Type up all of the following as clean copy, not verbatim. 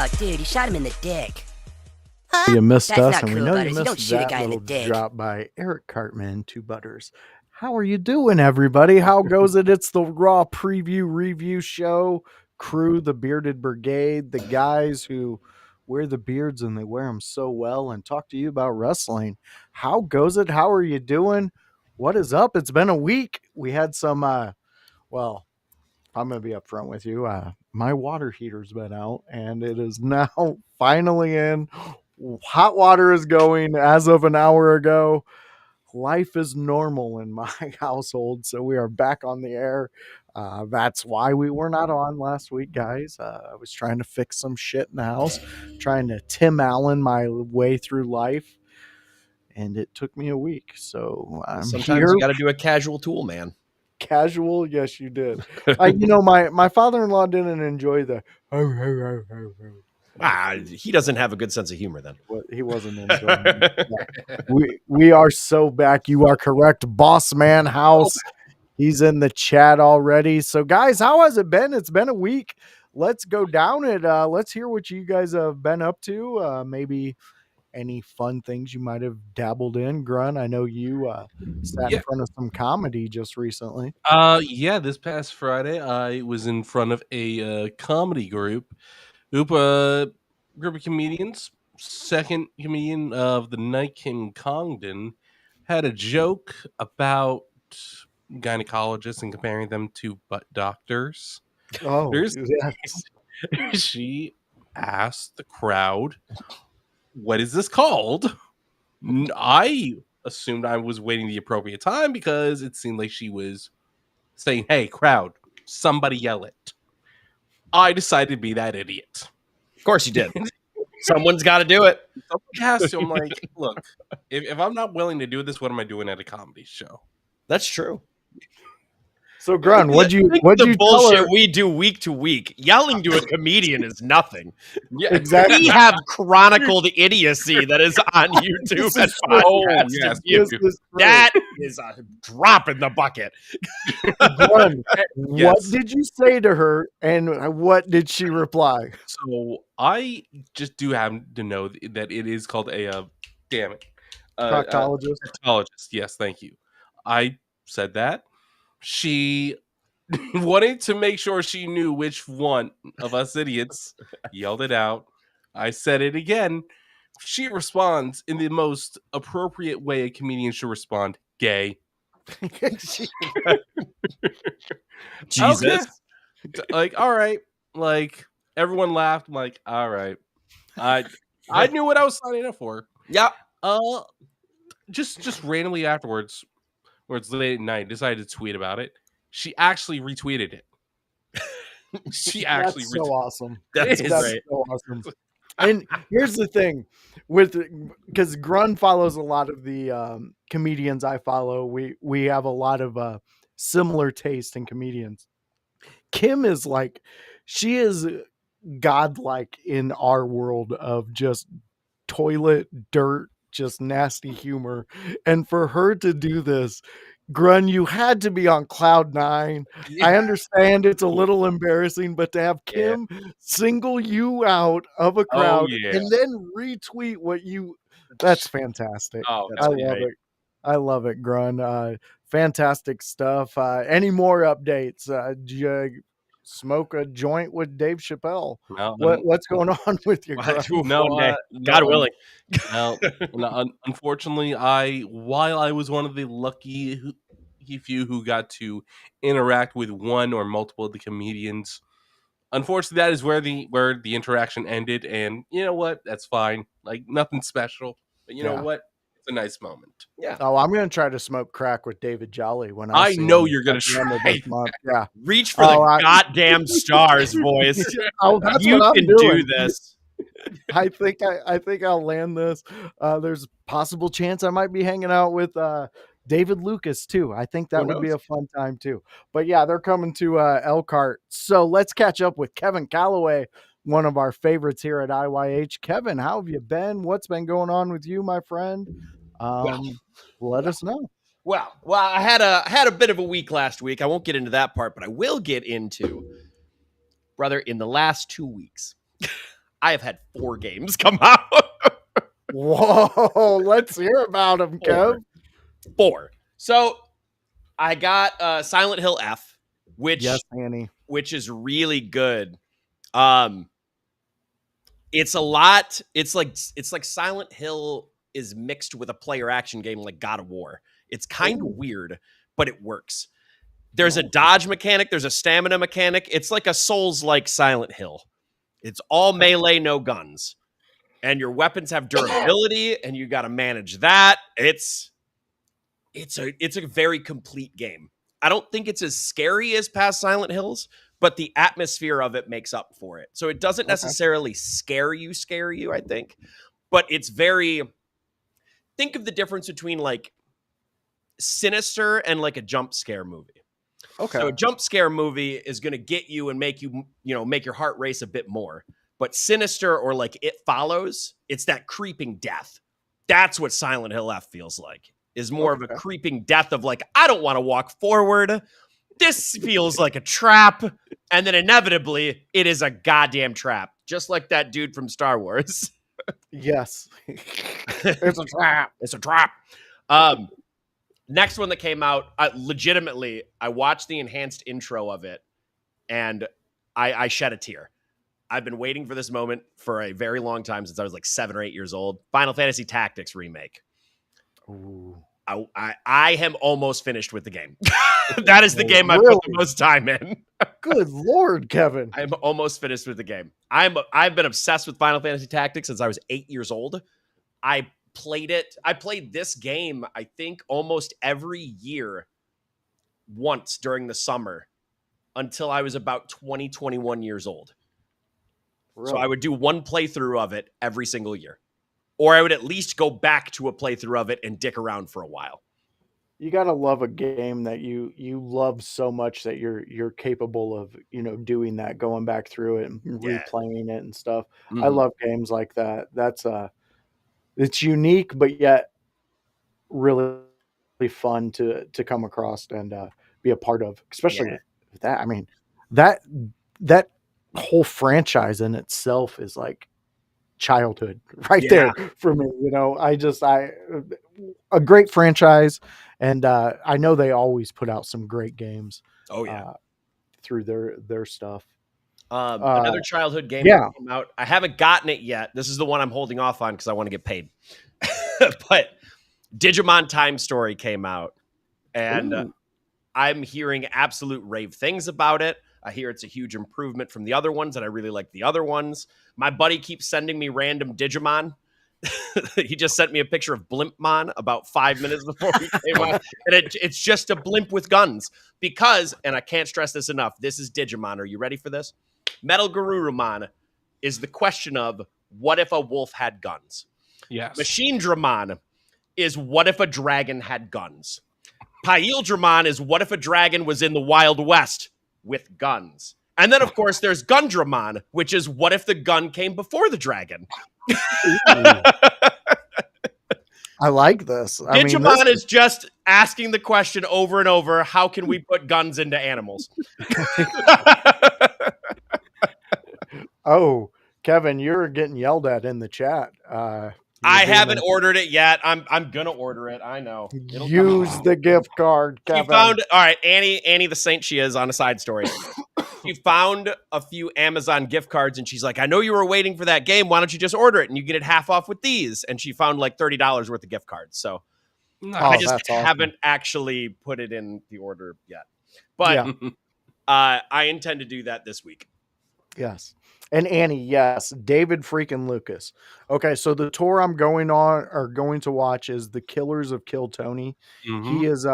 Oh, dude, he shot him in the dick. You missed That's us, not and we cool, know Butters. you You don't missed shoot a that guy in the little dick. drop by Eric Cartman, Two Butters. How are you doing, everybody? How goes it? It's the Raw Preview Review Show crew, the Bearded Brigade, the guys who wear the beards and they wear them so well, and talk to you about wrestling. How goes it? How are you doing? What is up? It's been a week. We had some, well, I'm going to be upfront with you. My water heater's been out, and it is now finally in. Hot water is going as of an hour ago. Life is normal in my household, so we are back on the air. That's why we were not on last week, guys. I was trying to fix some shit in the house, trying to Tim Allen my way through life, and it took me a week. So I'm Sometimes here. you got to do a casual tool, man. Casual, yes, you did. My father-in-law didn't enjoy the. He doesn't have a good sense of humor then. He wasn't enjoying it. We are so back. You are correct, Boss Man House. He's in the chat already. So, guys, how has it been? It's been a week. Let's go down it. Let's hear what you guys have been up to. Maybe any fun things you might have dabbled in. Grun, I know you sat in front of some comedy just recently. This past Friday, I was in front of a comedy group of comedians. Second comedian of the night, Kim Congdon, had a joke about gynecologists and comparing them to butt doctors. Oh, yes. She asked the crowd, "What is this called?" I assumed I was waiting the appropriate time because it seemed like she was saying, "Hey, crowd, somebody yell it." I decided to be that idiot. Of course you did. Someone's got to do it. Somebody has to. I'm like, look, if I'm not willing to do this, what am I doing at a comedy show? That's true. So, Grun, what'd you bullshit tell her? We do week to week? Yelling to a comedian is nothing. Yeah, exactly. We have chronicled idiocy that is on YouTube and podcast. That is a drop in the bucket. Grun, what did you say to her, and what did she reply? So I just do happen to know that it is called a proctologist. Proctologist. Yes, thank you. I said that. She wanted to make sure she knew which one of us idiots yelled it out. I said it again. She responds in the most appropriate way a comedian should respond: gay. Jesus. Okay. Like, all right. Like, everyone laughed. I'm like, all right. I knew what I was signing up for. Yeah. Just randomly afterwards, where it's late at night, decided to tweet about it. She actually retweeted it. That's so awesome. That's so awesome. And here's the thing, because Grun follows a lot of the comedians I follow. We have a lot of similar taste in comedians. Kim is like, she is godlike in our world of just toilet dirt, just nasty humor. And for her to do this, Grun, you had to be on cloud nine. Yeah. I understand it's a little embarrassing, but to have Kim single you out of a crowd and then retweet that's fantastic. I love it. I love it, Grun. Fantastic stuff. Any more updates? Did you smoke a joint with Dave Chappelle? No, what's going on with your God willing. No, unfortunately, while I was one of the lucky few who got to interact with one or multiple of the comedians, unfortunately, that is where the interaction ended. And you know what? That's fine. Like, nothing special. But you know what? It's a nice moment. Yeah. Oh, I'm going to try to smoke crack with David Jolly when I know you're going to try. Yeah. Reach for the goddamn stars, boys. That's you what can I'm doing. do this. I think I'll land this. There's a possible chance I might be hanging out with David Lucas too. I think that would be a fun time too. But yeah, they're coming to Elkhart. So let's catch up with Kevin Kalloway, one of our favorites here at IYH. Kevin, how have you been? What's been going on with you, my friend? Let us know. Well, I had a bit of a week last week. I won't get into that part, but I will get into, brother, in the last 2 weeks, I have had 4 games come out. Whoa, let's hear about them, Kev. 4. So I got Silent Hill F, which Annie, which is really good. It's a lot. It's like Silent Hill is mixed with a player action game like God of War. It's kind of weird, but it works. There's a dodge mechanic. There's a stamina mechanic. It's like a Souls-like Silent Hill. It's all melee, no guns. And your weapons have durability, and you got to manage that. It's a very complete game. I don't think it's as scary as past Silent Hills, but the atmosphere of it makes up for it. So it doesn't necessarily scare you, I think. But it's very... Think of the difference between like Sinister and like a jump scare movie. Okay. So a jump scare movie is going to get you and make you, make your heart race a bit more. But Sinister or like It Follows, it's that creeping death. That's what Silent Hill F feels like. Is more of a creeping death of like, I don't want to walk forward. This feels like a trap. And then inevitably, it is a goddamn trap. Just like that dude from Star Wars. Yes. It's a trap. It's a trap. Next one that came out, legitimately, I watched the enhanced intro of it, and I shed a tear. I've been waiting for this moment for a very long time, since I was like 7 or 8 years old. Final Fantasy Tactics Remake. Ooh. I am almost finished with the game. That is the game I put the most time in. Good Lord, Kevin. I'm almost finished with the game. I've been obsessed with Final Fantasy Tactics since I was 8 years old. I played this game, I think, almost every year once during the summer until I was about 21 years old. Really? So I would do one playthrough of it every single year. Or I would at least go back to a playthrough of it and dick around for a while. You got to love a game that you love so much that you're capable of, doing that, going back through it and replaying it and stuff. Mm-hmm. I love games like that. That's it's unique, but yet really fun to come across and be a part of, especially with that. I mean, that whole franchise in itself is like childhood there for me. A great franchise, and I know they always put out some great games. Through their stuff. Another childhood game that came out. I haven't gotten it yet. This is the one I'm holding off on because I want to get paid. But Digimon Time Story came out, and I'm hearing absolute rave things about it. I hear it's a huge improvement from the other ones, and I really like the other ones. My buddy keeps sending me random Digimon. He just sent me a picture of Blimpmon about 5 minutes before we came on. And it's just a blimp with guns. Because, and I can't stress this enough, this is Digimon. Are you ready for this? Metal Garurumon is the question of, what if a wolf had guns? Yes. Machine Dramon is, what if a dragon had guns? Paildramon is, what if a dragon was in the Wild West with guns? And then, of course, there's Gundramon, which is, what if the gun came before the dragon? I like this. Digimon is just asking the question over and over, how can we put guns into animals? Oh, Kevin, you're getting yelled at in the chat. I haven't ordered it yet. I'm gonna order it. I know. Use the gift card, Kevin. She found, all right, Annie the saint she is, on a side story. She found a few Amazon gift cards, and she's like, I know you were waiting for that game. Why don't you just order it and you get it half off with these? And she found like $30 worth of gift cards. So I just haven't actually put it in the order yet. But I intend to do that this week. Yes. And Annie, yes, David freaking Lucas. Okay, so the tour I'm going to watch is The Killers of Kill Tony. Mm-hmm. He is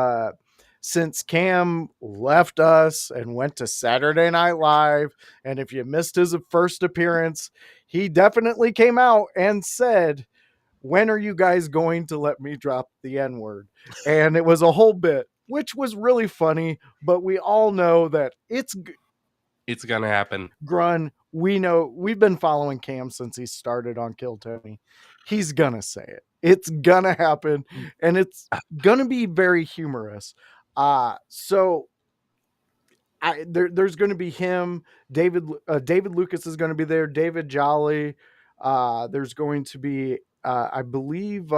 since Cam left us and went to Saturday Night Live, and if you missed his first appearance, he definitely came out and said, when are you guys going to let me drop the N-word? And it was a whole bit, which was really funny, but we all know that it's gonna happen. Grun, we know, we've been following Cam since he started on Kill Tony. He's gonna say it. It's gonna happen, and it's gonna be very humorous. So there's going to be him. David Lucas is going to be there. David Jolly. There's going to be, I believe,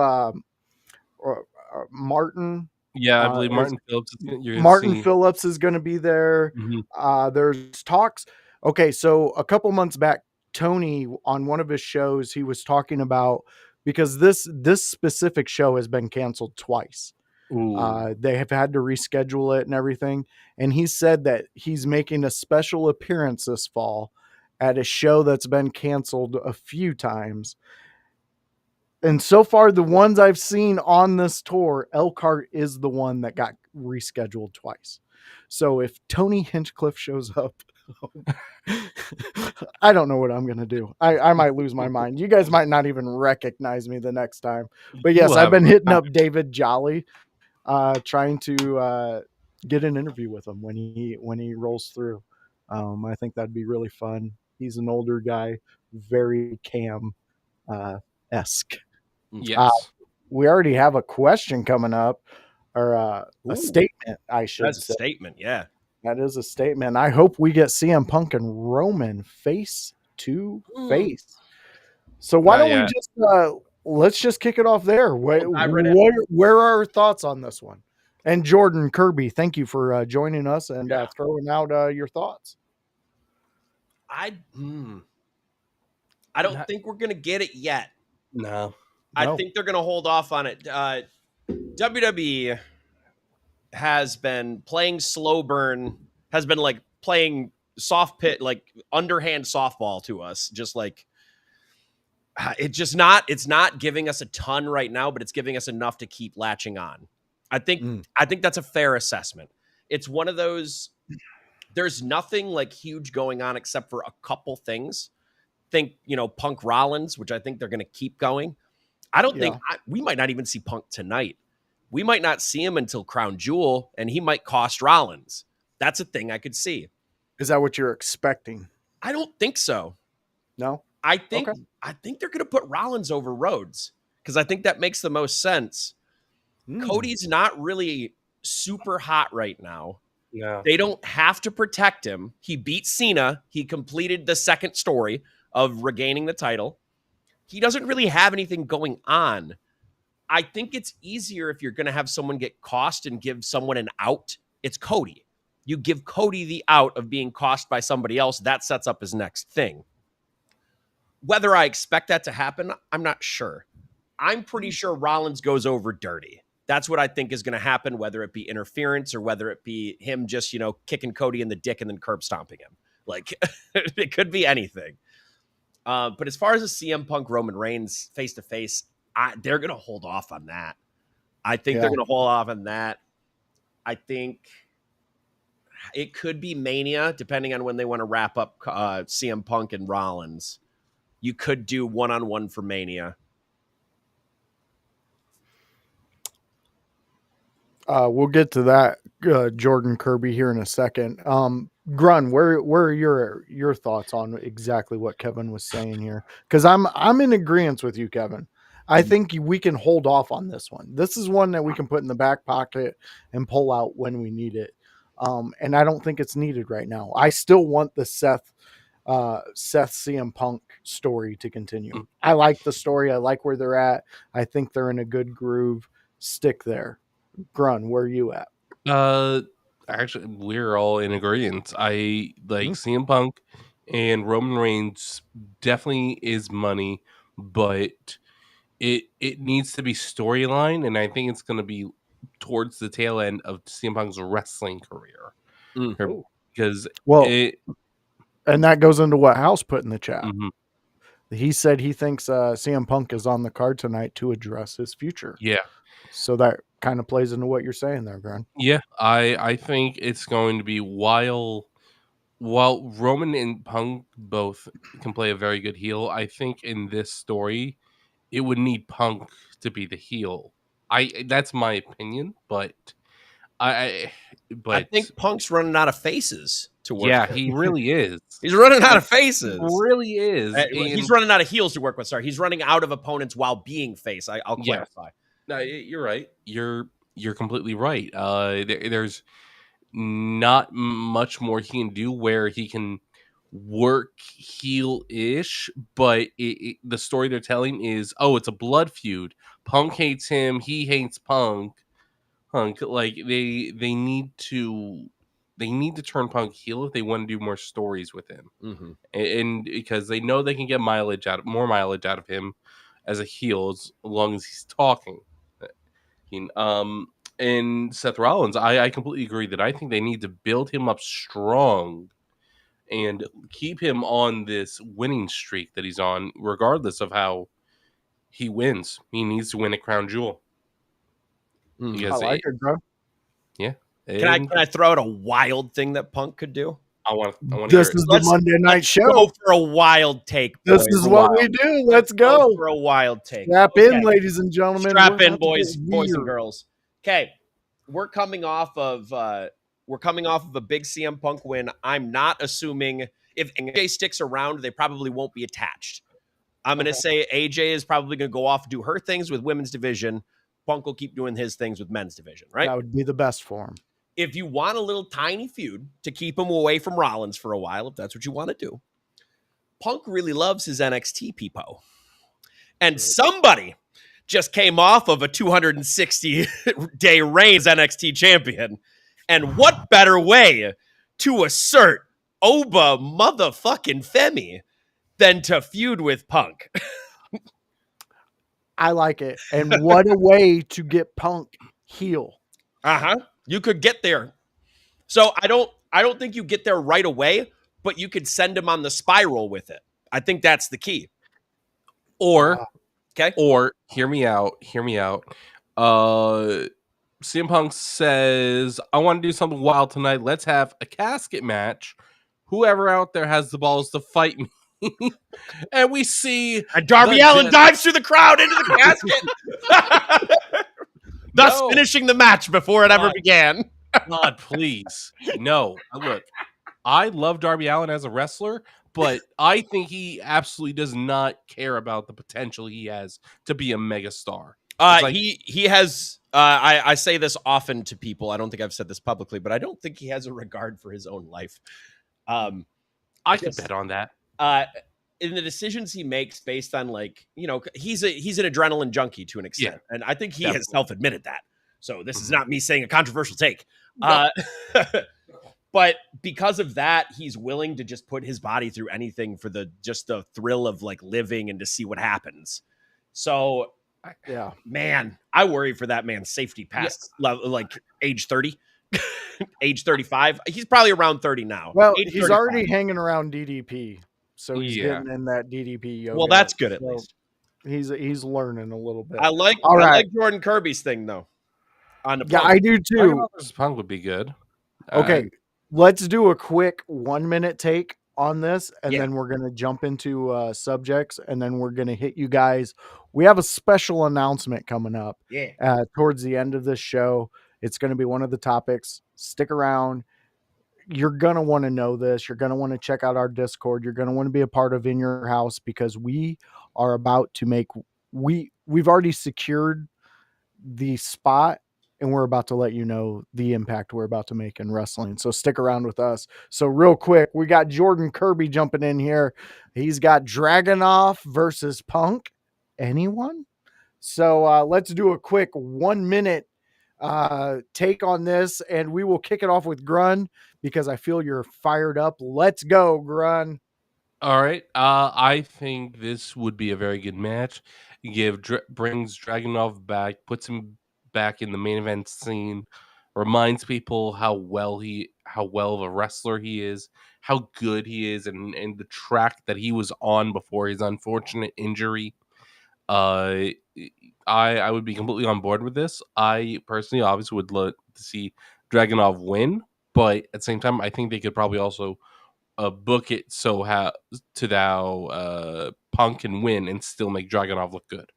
Martin. Yeah, I believe is- Martin Phillips. You're gonna Martin see. Phillips is going to be there. There's talks. Okay, so a couple months back, Tony on one of his shows, he was talking about, because this specific show has been canceled twice. Ooh. They have had to reschedule it and everything. And he said that he's making a special appearance this fall at a show that's been canceled a few times. And so far, the ones I've seen on this tour, Elkhart is the one that got rescheduled twice. So if Tony Hinchcliffe shows up, I don't know what I'm going to do. I might lose my mind. You guys might not even recognize me the next time. But yes, We'll I've have been a- hitting up David Jolly, trying to get an interview with him when he rolls through. I think that'd be really fun. He's an older guy, very Cam esque. Yes. We already have a question coming up, or a Ooh. statement, I should That's say. a statement, yeah. That is a statement. I hope we get CM Punk and Roman face to face. So why don't we just let's just kick it off there. Where are our thoughts on this one? And Jordan Kirby, thank you for joining us and throwing out your thoughts. I don't think we're gonna get it yet. No. I think they're gonna hold off on it. WWE has been playing slow burn, has been like playing soft pit, like underhand softball to us. Just like it's not giving us a ton right now, but it's giving us enough to keep latching on. I think that's a fair assessment. It's one of those, there's nothing like huge going on except for a couple things. Think, Punk Rollins, which I think they're going to keep going. I don't think we might not even see Punk tonight. We might not see him until Crown Jewel, and he might cost Rollins. That's a thing I could see. Is that what you're expecting? I don't think so. No? I think they're going to put Rollins over Rhodes because I think that makes the most sense. Cody's not really super hot right now. Yeah. They don't have to protect him. He beat Cena. He completed the second story of regaining the title. He doesn't really have anything going on. I think it's easier if you're going to have someone get cost and give someone an out. It's Cody. You give Cody the out of being cost by somebody else. That sets up his next thing. Whether I expect that to happen, I'm not sure. I'm pretty sure Rollins goes over dirty. That's what I think is going to happen, whether it be interference or whether it be him just, kicking Cody in the dick and then curb stomping him. Like, it could be anything. But as far as a CM Punk Roman Reigns face-to-face, they're going to hold off on that. I think they're going to hold off on that. I think it could be Mania, depending on when they want to wrap up CM Punk and Rollins. You could do one-on-one for Mania. We'll get to that, Jordan Kirby, here in a second. Grun, where are your thoughts on exactly what Kevin was saying here? Because I'm in agreement with you, Kevin. I think we can hold off on this one. This is one that we can put in the back pocket and pull out when we need it. And I don't think it's needed right now. I still want the Seth CM Punk story to continue. I like the story. I like where they're at. I think they're in a good groove. Stick there. Grun, where are you at? Actually, we're all in agreement. I like CM Punk and Roman Reigns definitely is money, but it needs to be storyline, and I think it's going to be towards the tail end of CM Punk's wrestling career. Because and that goes into what House put in the chat. He said he thinks CM Punk is on the card tonight to address his future. Yeah. So that kind of plays into what you're saying there, Grun. Yeah, I think it's going to be while Roman and Punk both can play a very good heel, I think in this story it would need Punk to be the heel. That's my opinion, but I think Punk's running out of faces to work. Yeah, with. he really is. He's running out of faces. He really is. He's running out of heels to work with. Sorry, he's running out of opponents while being face. I'll clarify. No, you're right. You're completely right. There's not much more he can do where he can work heel-ish, but the story they're telling is, oh, it's a blood feud. Punk hates him, he hates Punk. Like they need to turn Punk heel if they want to do more stories with him, and because they know they can get more mileage out of him as a heel as long as he's talking. And Seth Rollins, I completely agree that I think they need to build him up strong and keep him on this winning streak that he's on, regardless of how he wins. He needs to win a crown jewel. I like it, bro. Yeah. Can I throw out a wild thing that Punk could do? I want to. This is the Monday night show. Go for a wild take. This is what we do. Let's go for a wild take. Strap in, ladies and gentlemen. Strap in, boys and girls. Okay, we're coming off of a big CM Punk win. I'm not assuming if AJ sticks around, they probably won't be attached. I'm going to say AJ is probably going to go off and do her things with women's division. Punk will keep doing his things with men's division, right? That would be the best for him. If you want a little tiny feud to keep him away from Rollins for a while, if that's what you want to do, Punk really loves his NXT peepo. And somebody just came off of a 260-day reign as NXT champion. And what better way to assert Oba motherfucking Femi than to feud with Punk? I like it. And what a way to get Punk heel. You could get there. So I don't think you get there right away, but you could send him on the spiral with it. I think that's the key. Or hear me out. CM Punk says, I want to do something wild tonight. Let's have a casket match. Whoever out there has the balls to fight me. And we see Darby Allin dives through the crowd into the casket. Thus finishing the match before it ever began. God, please. No. Look, I love Darby Allin as a wrestler, but I think he absolutely does not care about the potential he has to be a megastar. He has I say this often to people. I don't think I've said this publicly, but I don't think he has a regard for his own life. I could bet on that. In the decisions he makes based on, like, he's an adrenaline junkie to an extent. Yeah, and I think he has self-admitted that. So this is not me saying a controversial take. No. But because of that, he's willing to just put his body through anything for the thrill of like living and to see what happens. So yeah, man, I worry for that man's safety past like age 30. Age 35. He's probably around 30 now. Well, he's already hanging around DDP. So he's getting in that DDP yoga. Well, that's good at least. He's learning a little bit. I like Jordan Kirby's thing though. On the I do too. Punk would be good. Okay, let's do a quick 1-minute take on this, and then we're gonna jump into subjects, and then we're gonna hit you guys. We have a special announcement coming up. Towards the end of this show, it's gonna be one of the topics. Stick around. You're going to want to know this. You're going to want to check out our Discord. You're going to want to be a part of In Your House, because we are about to make, we've already secured the spot, and we're about to let you know the impact we're about to make in wrestling. So stick around with us. So real quick, we got Jordan Kirby jumping in here. He's got Dragunov versus Punk. Anyone? So let's do a quick 1-minute take on this, and we will kick it off with Grun, because I feel you're fired up. Let's go, Grun. All right. I think this would be a very good match. Brings Dragunov back, puts him back in the main event scene, reminds people how well of a wrestler he is, how good he is, and the track that he was on before his unfortunate injury. I would be completely on board with this. I personally obviously would love to see Dragunov win, but at the same time, I think they could probably also book it so Punk can win and still make Dragunov look good.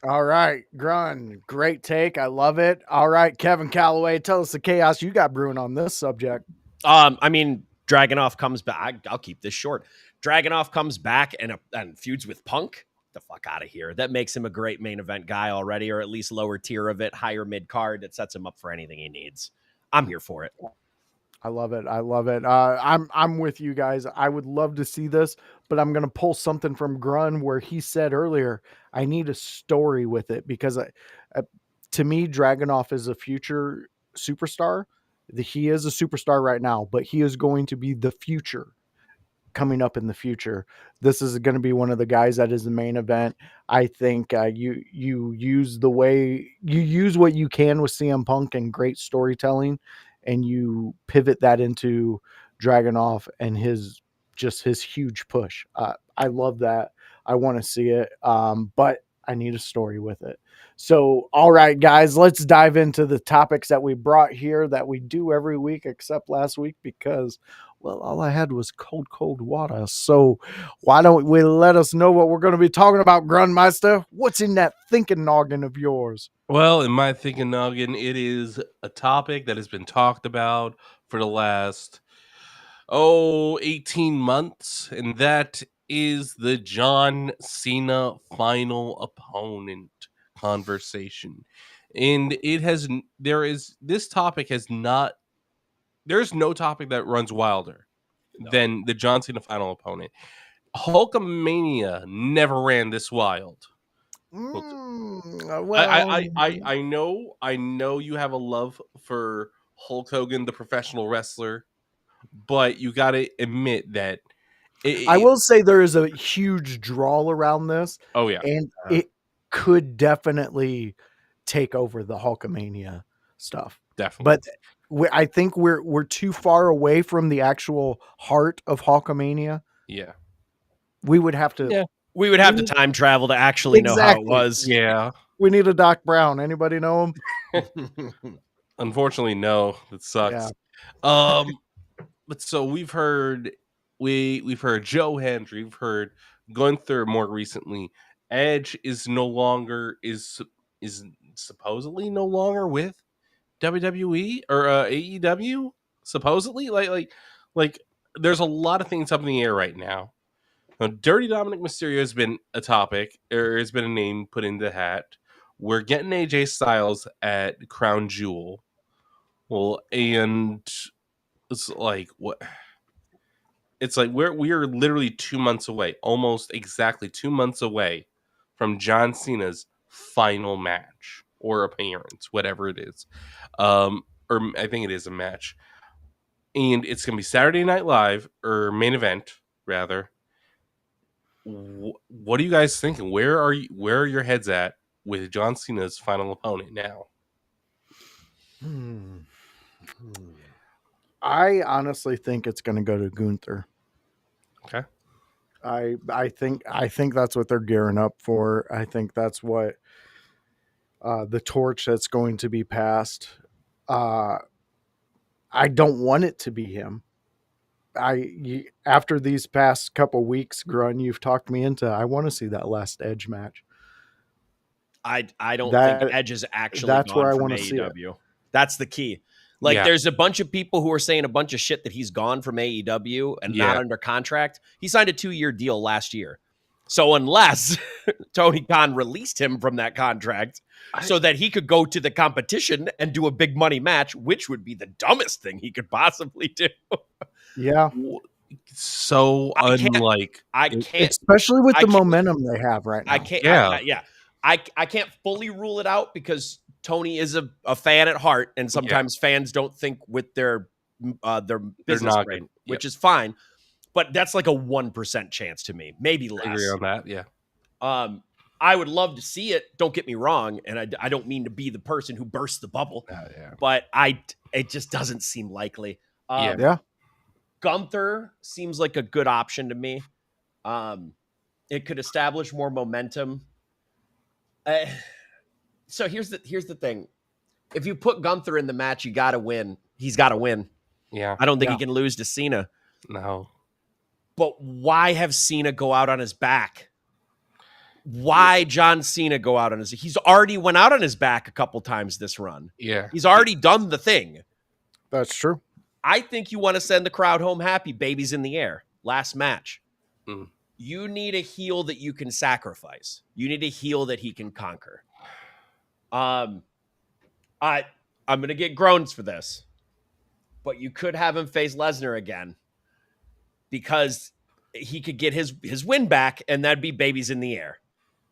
All right, Grun, great take. I love it. All right, Kevin Kalloway, tell us the chaos you got brewing on this subject. I mean, Dragunov comes back. I'll keep this short. Dragunov comes back and feuds with Punk. the fuck out of here. That makes him a great main event guy already, or at least lower tier of it, higher mid card. That sets him up for anything he needs. I'm here for it. I love it. I love it. I'm with you guys. I would love to see this, but I'm gonna pull something from Grun where he said earlier, I need a story with it because to me, Dragunov is a future superstar. He is a superstar right now, but he is going to be the future coming up in the future. This is going to be one of the guys that is the main event. I think you use the way you use what you can with CM Punk and great storytelling, and you pivot that into Dragunov and his huge push. I love that. I want to see it, but I need a story with it. So, all right, guys, let's dive into the topics that we brought here that we do every week, except last week because, well, all I had was cold water. So why don't we let us know what we're going to be talking about, Grunmeister? What's in that thinking noggin of yours? Well, in my thinking noggin, it is a topic that has been talked about for the last 18 months, and that is the John Cena final opponent conversation. And this topic has not, there's no topic that runs wilder than the John Cena final opponent. Hulkamania never ran this wild. I know you have a love for Hulk Hogan, the professional wrestler, but you got to admit that I will say there is a huge draw around this. Oh yeah, and it could definitely take over the Hulkamania stuff. Definitely, but I think we're too far away from the actual heart of Hulkamania. Yeah, we would have to. Yeah. We would have to time travel to actually know how it was. Yeah. We need a Doc Brown. Anybody know him? Unfortunately, no. That sucks. Yeah. But so we've heard Joe Hendry, we've heard Gunther more recently. Edge is supposedly no longer with WWE or AEW. Supposedly, like there's a lot of things up in the air right now. Now, Dirty Dominic Mysterio has been a topic, or has been a name put in the hat. We're getting AJ Styles at Crown Jewel. Well, and it's like what? It's like we are literally 2 months away, almost exactly 2 months away from John Cena's final match or appearance, whatever it is. Or I think it is a match, and it's gonna be Saturday Night Live or main event rather. What are you guys thinking? Where are your heads at with John Cena's final opponent now? I honestly think it's going to go to Gunther. Okay. I think that's what they're gearing up for. I think that's what the torch that's going to be passed. I don't want it to be him. After these past couple weeks, Grun, you've talked me into. I want to see that last Edge match. I don't think Edge is actually that's gone where I from want to see it. AEW. That's the key. Like, there's a bunch of people who are saying a bunch of shit that he's gone from AEW and not under contract. He signed a 2-year deal last year. So unless Tony Khan released him from that contract so that he could go to the competition and do a big money match, which would be the dumbest thing he could possibly do. Yeah. So I can't, especially with the momentum they have right now. I can't. I can't fully rule it out because Tony is a fan at heart, and sometimes fans don't think with their business brain, which is fine. But that's like a 1% chance to me, maybe less. I agree on that. Yeah. I would love to see it. Don't get me wrong, and I don't mean to be the person who bursts the bubble, but it just doesn't seem likely. Gunther seems like a good option to me. It could establish more momentum. So here's the thing. If you put Gunther in the match, you got to win. He's got to win. Yeah. I don't think he can lose to Cena. No. But why have Cena go out on his back? Why John Cena go out on his... He's already went out on his back a couple times this run. Yeah. He's already done the thing. That's true. I think you want to send the crowd home happy, babies in the air. Last match. You need a heel that you can sacrifice. You need a heel that he can conquer. I'm gonna get groans for this, but you could have him face Lesnar again because he could get his win back, and that'd be babies in the air.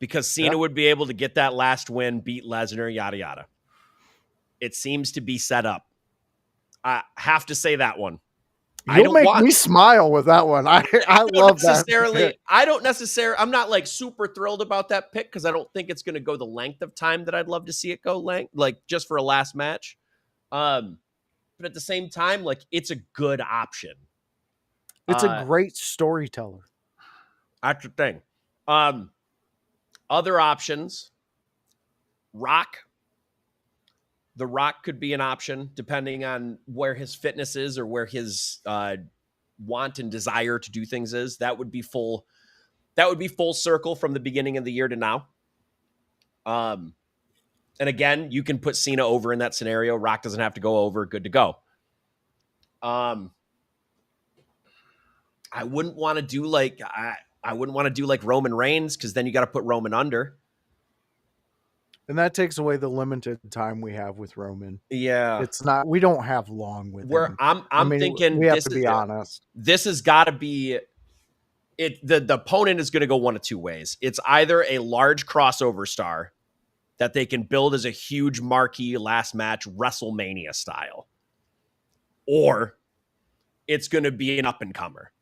Because Cena would be able to get that last win, beat Lesnar, yada yada. It seems to be set up. I have to say that one. You'll make me smile with that one. I love that. I'm not like super thrilled about that pick because I don't think it's going to go the length of time that I'd love to see it go like just for a last match. But at the same time, like it's a good option. It's a great storyteller. That's the thing. Other options, Rock. The Rock could be an option depending on where his fitness is or where his want and desire to do things is. That would be full circle from the beginning of the year to now. And again, you can put Cena over in that scenario. Rock doesn't have to go over. Good to go. I wouldn't want to do like Roman Reigns because then you got to put Roman under. And that takes away the limited time we have with Roman. Yeah. It's not, we don't have long with him. I'm thinking we have to be honest. This has got to be it. The opponent is going to go one of two ways. It's either a large crossover star that they can build as a huge marquee last match, WrestleMania style, or it's going to be an up and comer.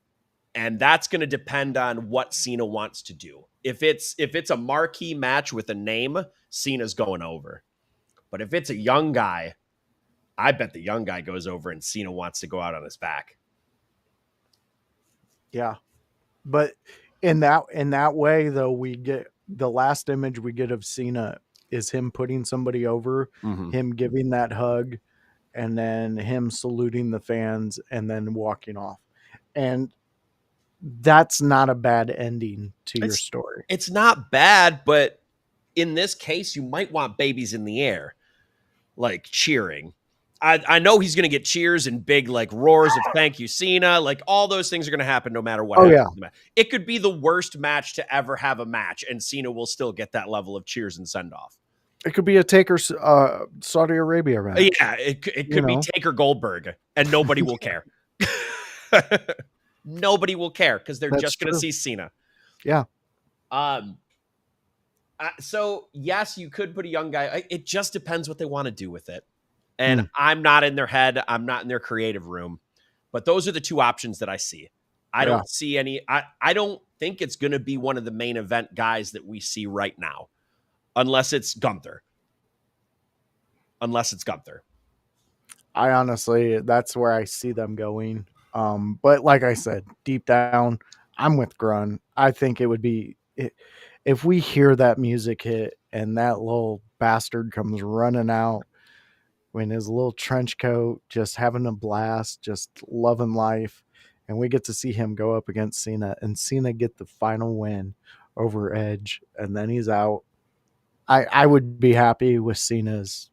And that's going to depend on what Cena wants to do. If it's a marquee match with a name, Cena's going over. But if it's a young guy, I bet the young guy goes over and Cena wants to go out on his back. Yeah. But in that way, though, we get the last image we get of Cena is him putting somebody over, him giving that hug, and then him saluting the fans and then walking off. And that's not a bad ending to your story. It's not bad, but in this case, you might want babies in the air, like cheering. I know he's going to get cheers and big like roars of thank you, Cena. Like all those things are going to happen no matter what. Yeah. It could be the worst match to ever have a match, and Cena will still get that level of cheers and send off. It could be a Taker Saudi Arabia match. Yeah, it could be Taker Goldberg, and nobody will care. Nobody will care because they're just going to see Cena. Yeah. So yes, you could put a young guy. It just depends what they want to do with it. And I'm not in their head. I'm not in their creative room. But those are the two options that I see. I don't see any. I don't think it's going to be one of the main event guys that we see right now, unless it's Gunther. I honestly, that's where I see them going. But like I said, deep down, I'm with Grun. I think it would be if we hear that music hit and that little bastard comes running out in his little trench coat, just having a blast, just loving life, and we get to see him go up against Cena and Cena get the final win over Edge, and then he's out. I would be happy with Cena's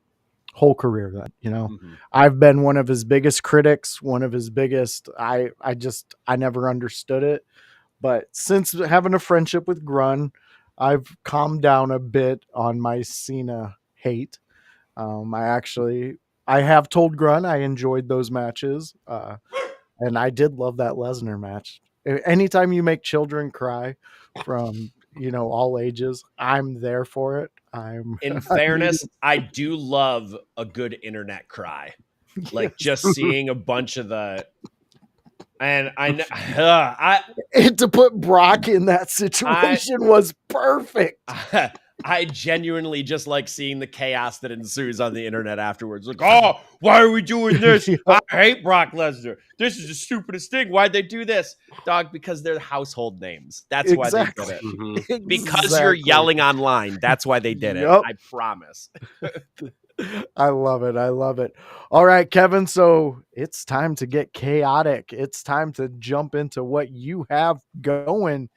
whole career then, you know. I've been one of his biggest critics, one of his biggest, I never understood it, but since having a friendship with Grun, I've calmed down a bit on my Cena hate. I have told Grun I enjoyed those matches, and I did love that Lesnar match. Anytime you make children cry from all ages, I'm there for it. In fairness, I do love a good internet cry, like just seeing a bunch of the. And and to put Brock in that situation was perfect. I genuinely just like seeing the chaos that ensues on the internet afterwards. Like, oh, why are we doing this? I hate Brock Lesnar. This is the stupidest thing. Why'd they do this? Dog, because they're household names. That's why they did it. Because you're yelling online. That's why they did it. I promise. I love it. I love it. All right, Kevin. So it's time to get chaotic. It's time to jump into what you have going.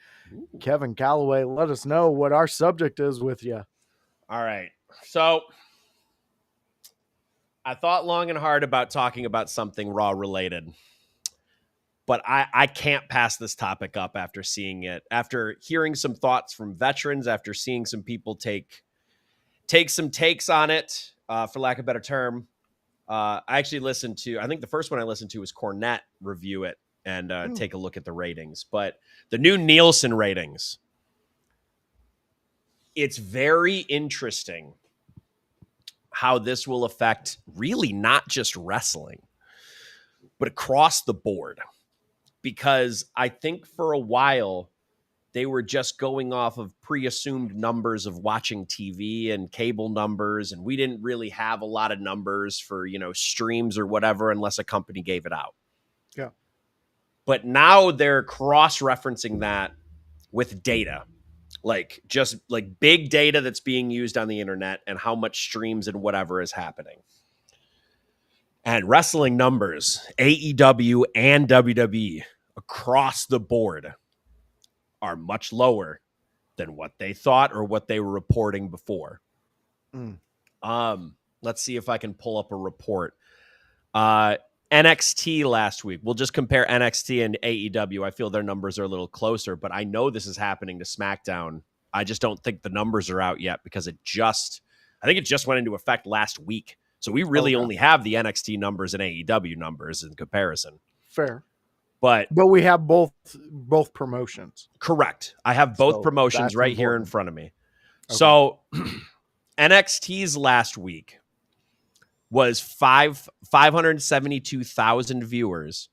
Kevin Kalloway, let us know what our subject is with you. All right. So I thought long and hard about talking about something Raw related. but I can't pass this topic up after seeing it, after hearing some thoughts from veterans, after seeing some people take some takes on it, for lack of a better term. I actually listened to, I think the first one I listened to was Cornette review it and take a look at the ratings. But the new Nielsen ratings, it's very interesting how this will affect really not just wrestling, but across the board. Because I think for a while, they were just going off of pre-assumed numbers of watching TV and cable numbers, and we didn't really have a lot of numbers for, streams or whatever unless a company gave it out. Yeah. But now they're cross-referencing that with data, like just like big data that's being used on the internet and how much streams and whatever is happening. And wrestling numbers, AEW and WWE across the board are much lower than what they thought or what they were reporting before. Let's see if I can pull up a report. NXT last week. We'll just compare NXT and AEW. I feel their numbers are a little closer, but I know this is happening to SmackDown. I just don't think the numbers are out yet because I think it just went into effect last week. So we really only have the NXT numbers and AEW numbers in comparison. Fair. But we have both promotions. Correct. I have both promotions right here in front of me. Okay. So NXT's last week was 572,000 viewers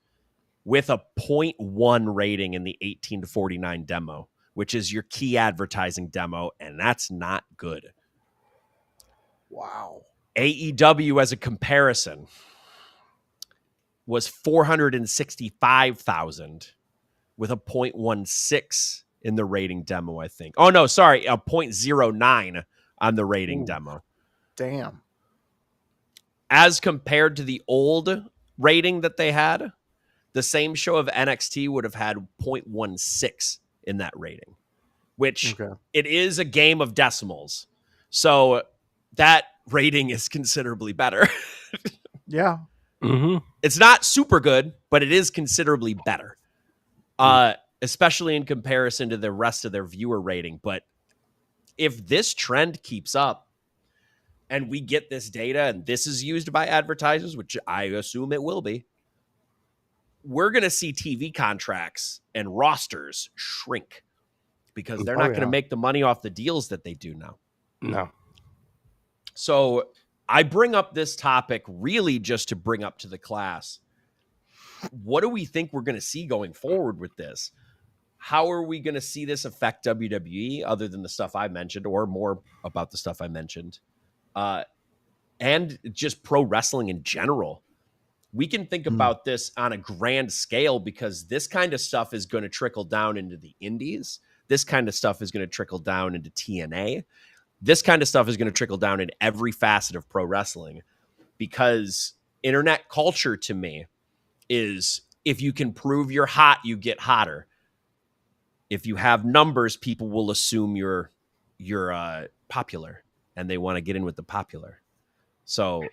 with a 0.1 rating in the 18 to 49 demo, which is your key advertising demo, and that's not good. Wow. AEW, as a comparison, was 465,000 with a 0.16 in the rating demo, I think. Oh, no, sorry, a 0.09 on the rating demo. Damn. As compared to the old rating that they had, the same show of NXT would have had 0.16 in that rating, which it is a game of decimals. So that rating is considerably better. Yeah. Mm-hmm. It's not super good, but it is considerably better, especially in comparison to the rest of their viewer rating. But if this trend keeps up and we get this data and this is used by advertisers, which I assume it will be, we're going to see TV contracts and rosters shrink because they're not going to make the money off the deals that they do now. No. So I bring up this topic really just to bring up to the class, what do we think we're going to see going forward with this? How are we going to see this affect WWE other than the stuff I mentioned, or more about the stuff I mentioned? And just pro wrestling in general. We can think about this on a grand scale because this kind of stuff is going to trickle down into the indies. This kind of stuff is going to trickle down into TNA. This kind of stuff is going to trickle down in every facet of pro wrestling because internet culture to me is if you can prove you're hot, you get hotter. If you have numbers, people will assume you're popular and they want to get in with the popular. So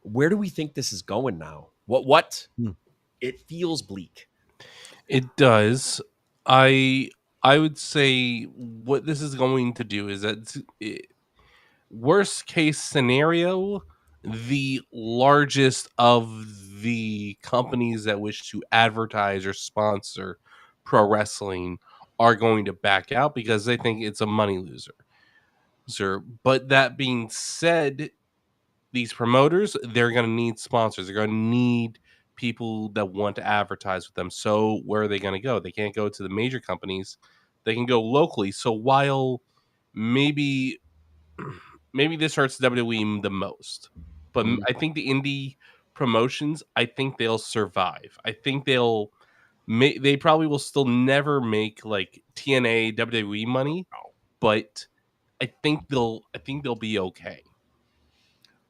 where do we think this is going now? What? It feels bleak. It does. I would say what this is going to do is that worst case scenario, the largest of the companies that wish to advertise or sponsor pro wrestling are going to back out because they think it's a money loser. But that being said, these promoters, they're going to need sponsors. They're going to need people that want to advertise with them. So where are they going to go? They can't go to the major companies. They can go locally. So while maybe this hurts WWE the most, but I think the indie promotions, I think they'll survive. I think they probably will still never make like TNA WWE money, but I think they'll be okay.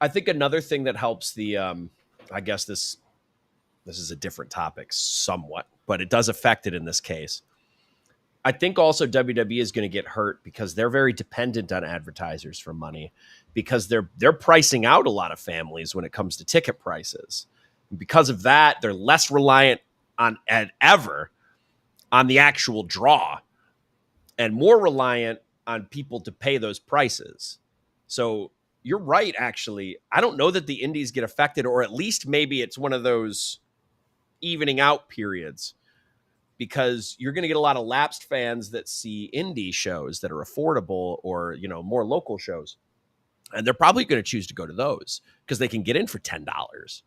I think another thing that helps the I guess this is a different topic somewhat, but it does affect it in this case. I think also WWE is going to get hurt because they're very dependent on advertisers for money because they're pricing out a lot of families when it comes to ticket prices. And because of that, they're less reliant ever on the actual draw, and more reliant on people to pay those prices. So you're right, actually. I don't know that the indies get affected, or at least maybe it's one of those evening out periods, because you're going to get a lot of lapsed fans that see indie shows that are affordable or, more local shows. And they're probably going to choose to go to those because they can get in for $10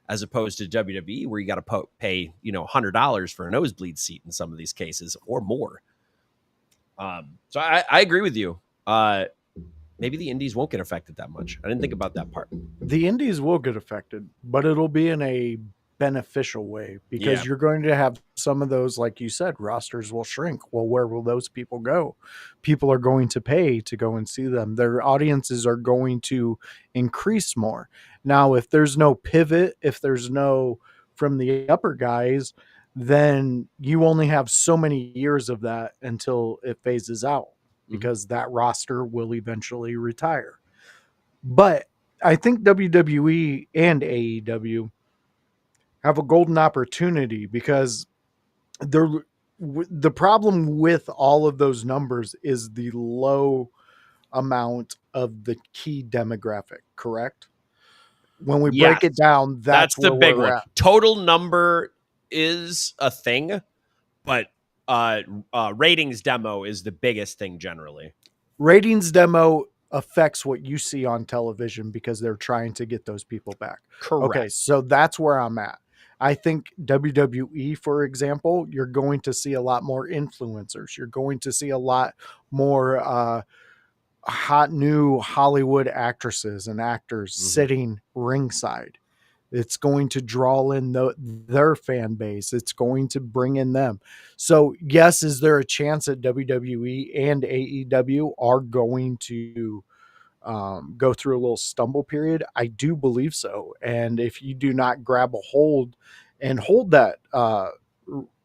as opposed to WWE, where you got to pay, $100 for a nosebleed seat in some of these cases or more. So I agree with you. Maybe the indies won't get affected that much. I didn't think about that part. The indies will get affected, but it'll be in a beneficial way because you're going to have some of those, like you said, rosters will shrink. Well, where will those people go? People are going to pay to go and see them. Their audiences are going to increase more. Now, if there's no pivot, if there's no from the upper guys, then you only have so many years of that until it phases out, because that roster will eventually retire. But I think WWE and AEW have a golden opportunity, because the problem with all of those numbers is the low amount of the key demographic, correct? When we break it down, that's the where big we're one. at. Total number is a thing, but ratings demo is the biggest thing generally. Ratings demo affects what you see on television because they're trying to get those people back. Correct. Okay, so that's where I'm at. I think WWE, for example, you're going to see a lot more influencers. You're going to see a lot more hot new Hollywood actresses and actors sitting ringside. It's going to draw in their fan base. It's going to bring in them. So, yes, is there a chance that WWE and AEW are going to go through a little stumble period? I do believe so. And if you do not grab a hold and hold that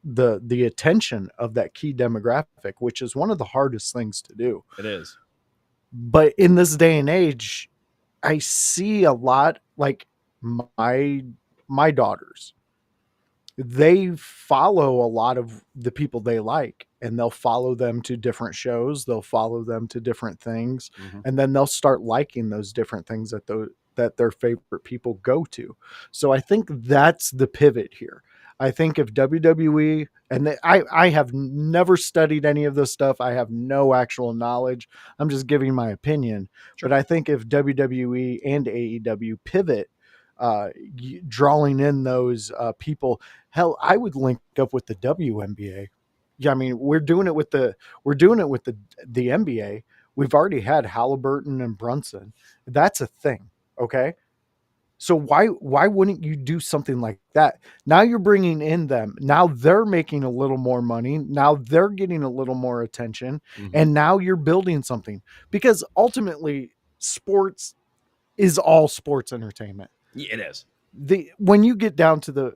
the attention of that key demographic, which is one of the hardest things to do. It is. But in this day and age, I see a lot, like my daughters, they follow a lot of the people they like, and they'll follow them to different shows. They'll follow them to different things. And then they'll start liking those different things that their favorite people go to. So I think that's the pivot here. I think if WWE, and I have never studied any of this stuff, I have no actual knowledge. I'm just giving my opinion. But I think if WWE and AEW pivot, drawing in those people, hell, I would link up with the WNBA. Yeah, I mean, we're doing it with the NBA. We've already had Halliburton and Brunson. That's a thing, okay? So why wouldn't you do something like that? Now you're bringing in them. Now they're making a little more money. Now they're getting a little more attention, and now you're building something, because ultimately sports is all sports entertainment. It is. When you get down to the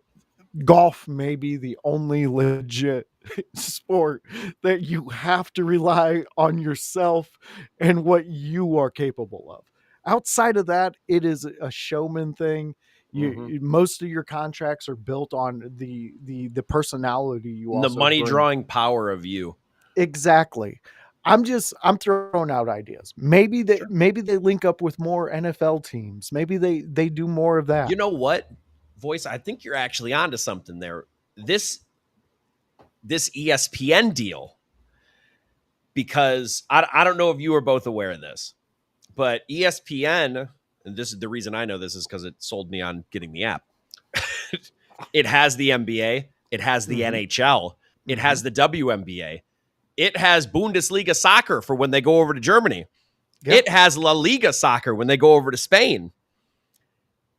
golf, may be the only legit sport that you have to rely on yourself and what you are capable of. Outside of that, it is a showman thing. Most of your contracts are built on the personality you also the money bring. drawing power of you. Exactly. I'm throwing out ideas. Maybe they link up with more NFL teams. Maybe they do more of that. You know what, Voice? I think you're actually onto something there. This ESPN deal, because I don't know if you were both aware of this, but ESPN, and this is the reason I know this, is because it sold me on getting the app. It has the NBA. It has the NHL. It has the WNBA. It has Bundesliga soccer for when they go over to Germany. Yep. It has La Liga soccer when they go over to Spain.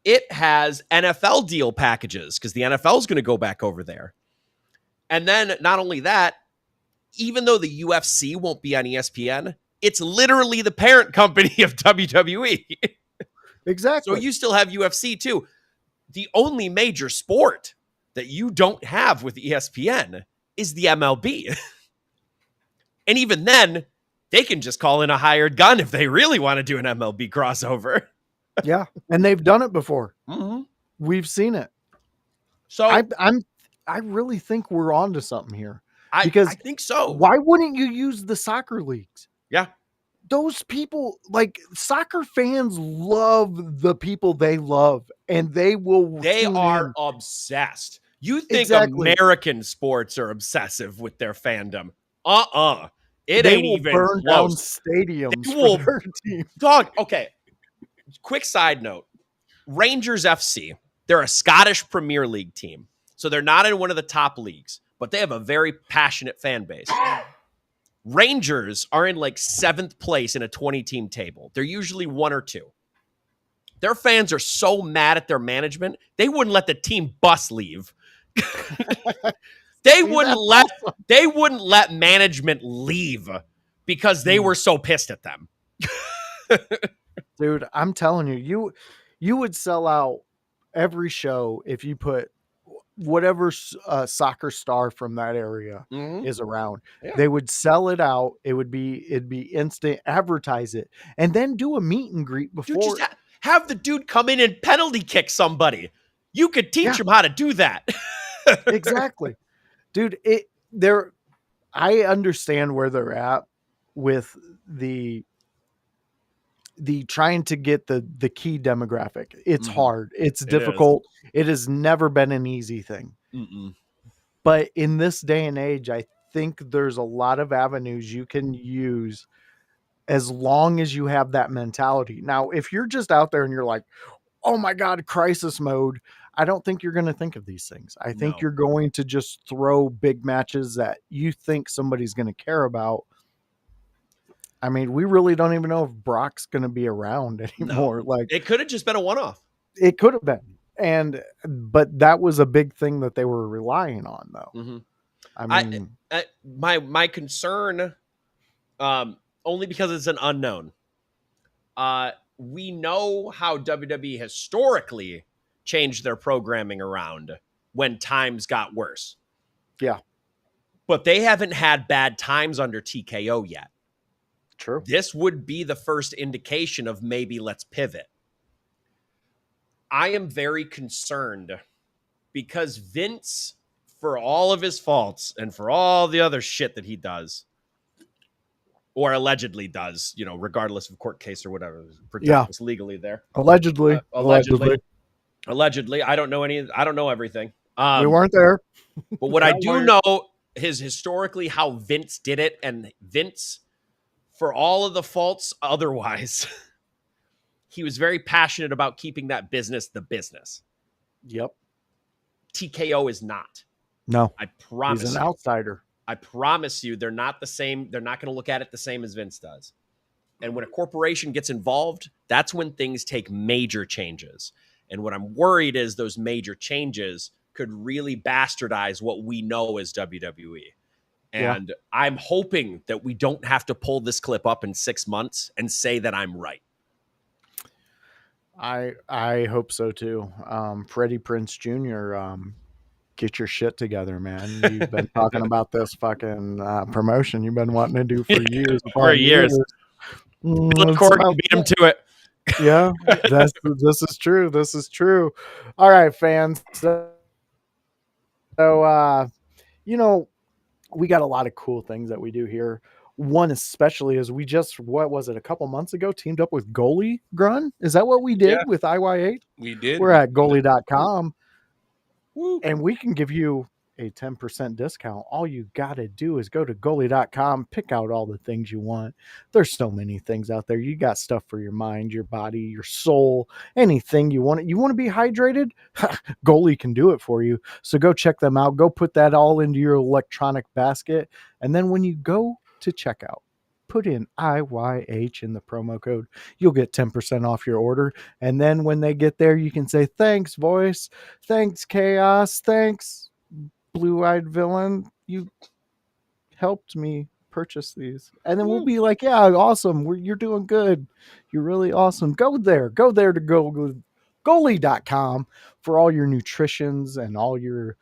It has NFL deal packages because the NFL is going to go back over there. And then not only that, even though the UFC won't be on ESPN, it's literally the parent company of WWE. Exactly. So you still have UFC too. The only major sport that you don't have with ESPN is the MLB. And even then, they can just call in a hired gun if they really want to do an MLB crossover. Yeah, and they've done it before. Mm-hmm. We've seen it. So I really think we're onto something here. I Because think so. why wouldn't you use the soccer leagues? Yeah. Those people, like soccer fans, love the people they love, and they will. They tune are in. obsessed. You think Exactly. American sports are obsessive with their fandom? It They ain't will even burn down close. stadiums They will- for their team. Dog, okay. Quick side note. Rangers FC, they're a Scottish Premier League team. So they're not in one of the top leagues, but they have a very passionate fan base. Rangers are in like 7th place in a 20-team table. They're usually 1 or 2. Their fans are so mad at their management, they wouldn't let the team bus leave. They wouldn't let management leave because they were so pissed at them. Dude, I'm telling you, you would sell out every show if you put whatever soccer star from that area is around. Yeah. They would sell it out. It'd be instant, advertise it, and then do a meet and greet before. Dude, just have the dude come in and penalty kick somebody. You could teach him how to do that. Exactly. Dude, I understand where they're at with the trying to get the key demographic. It's hard. It's difficult. It has never been an easy thing. But in this day and age, I think there's a lot of avenues you can use as long as you have that mentality. Now, if you're just out there and you're like, oh my God, crisis mode, I don't think you're going to think of these things. I think you're going to just throw big matches that you think somebody's going to care about. I mean, we really don't even know if Brock's going to be around anymore. No. Like, it could have just been a one-off. It could have been. But that was a big thing that they were relying on, though. I mean, my concern, only because it's an unknown. We know how WWE historically changed their programming around when times got worse. Yeah. But they haven't had bad times under TKO yet. True. This would be the first indication of maybe let's pivot. I am very concerned because Vince, for all of his faults and for all the other shit that he does, or allegedly does, regardless of court case or whatever, protect us legally there. Allegedly. Allegedly. I don't know everything. We weren't there. But what I do know is historically how Vince did it, and Vince, for all of the faults otherwise, he was very passionate about keeping that business the business. Yep. TKO is not. No. I promise. He's an outsider. I promise you, they're not the same. They're not going to look at it the same as Vince does. And when a corporation gets involved, that's when things take major changes. And what I'm worried is those major changes could really bastardize what we know as WWE. And I'm hoping that we don't have to pull this clip up in 6 months and say that I'm right. I hope so too. Freddie Prinze Jr., get your shit together, man. You've been talking about this fucking promotion you've been wanting to do for years. For years. Billy Corgan beat him to it. Yeah, this is true. This is true. All right, fans. So we got a lot of cool things that we do here. One especially is we just, what was it, a couple months ago, teamed up with Goalie Grun. Is that what we did with IY8? We did. We're at goalie.com. Woo. And we can give you a 10% discount. All you got to do is go to goalie.com, pick out all the things you want. There's so many things out there. You got stuff for your mind, your body, your soul, anything you want. You want to be hydrated? Goalie can do it for you. So go check them out. Go put that all into your electronic basket. And then when you go to checkout, put in IYH in the promo code. You'll get 10% off your order. And then when they get there, you can say, thanks, voice. Thanks, chaos. Thanks, blue-eyed villain. You helped me purchase these. And then we'll be like, yeah, awesome. You're doing good. You're really awesome. Go there. Go there to goalie.com for all your nutritions and all your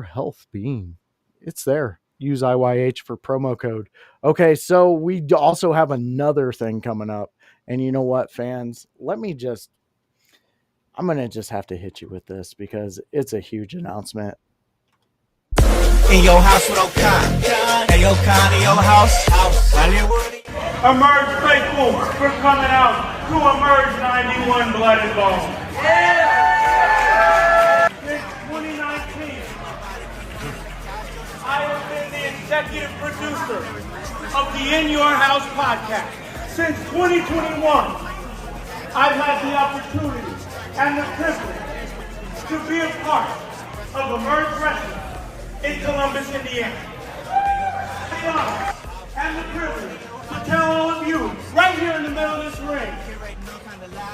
health being. It's there. Use IYH for promo code. Okay, so we also have another thing coming up. And you know what, fans? I'm going to just have to hit you with this because it's a huge announcement. In your house with O'Con. Hey, O'Con in your house. Hollywood. Emerge faithful for coming out to Emerge 91 Blood and Bone. Since 2019, I have been the executive producer of the In Your House podcast. Since 2021, I've had the opportunity and the privilege to be a part of Emerge Wrestling in Columbus, Indiana. The honor and the privilege to tell all of you, right here in the middle of this ring,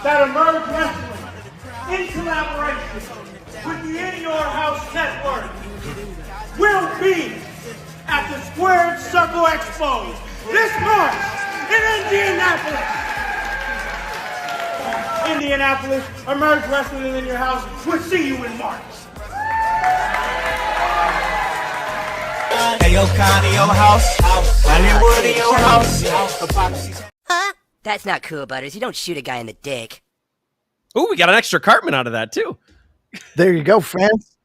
that Emerge Wrestling, in collaboration with the In Your House Network, will be at the Squared Circle Expo this March in Indianapolis. Indianapolis, Emerge Wrestling in your house. We'll see you in March. Hey, O'Con in your house. Hollywood in your house. Huh? That's not cool, Butters. You don't shoot a guy in the dick. Ooh, we got an extra Cartman out of that too. There you go, fans.